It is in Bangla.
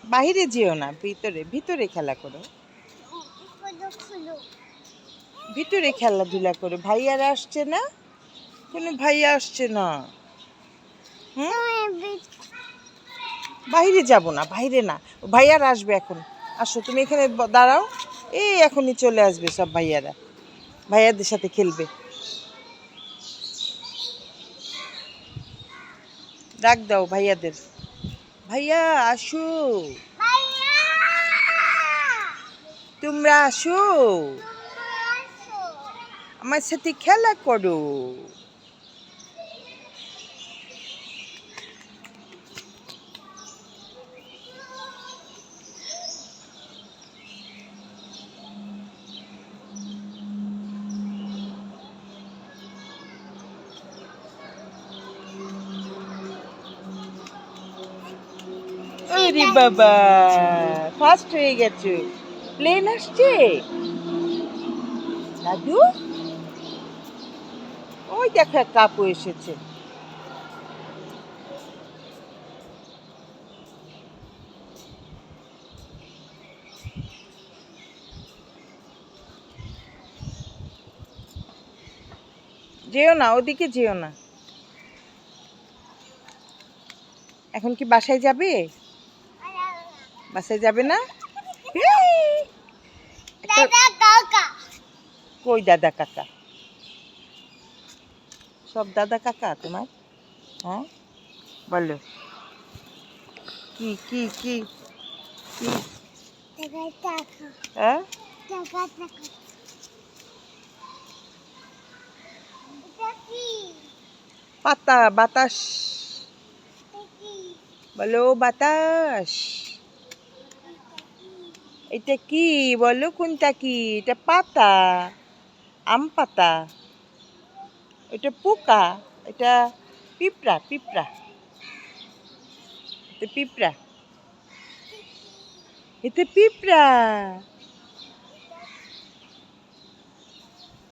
বাহিরে যেও না, ভিতরে ভিতরে খেলা করো, ভিতরে খেলাধুলা করো। ভাইয়ারা আসছে না? কোনো ভাইয়া আসছে না। বাইরে যাব না, বাইরে না, ভাইয়ারা আসবে এখন। আসো তুমি এখানে দাঁড়াও, এই এখনই চলে আসবে সব ভাইয়ারা, ভাইয়াদের সাথে খেলবে। ডাক দাও ভাইয়াদের, ভাইয়া আসো, তোমরা আসো, আমার সাথে খেলা করো। আরে বাবা, ফাস্ট হয়ে গেছে, প্লেন আসছে দাদু। ওই দেখো একটা আপু এসেছে। যেও না, ওদিকে যেও না। এখন কি বাসায় যাবে? বাসায় যাবে না? কই দাদা কাকা? সব দাদা কাকা তোমার? হ্যাঁ বলো, কি কি কি কি? হ্যাঁ পাতা, বাতাস বলো, বাতাস। এটা কি বলো, কোনটা কি? এটা পাতা, আম পাতা। এটা পোকা, এটা পিঁপড়া, পিঁপড়া, এটা পিঁপড়া, এটা পিঁপড়া।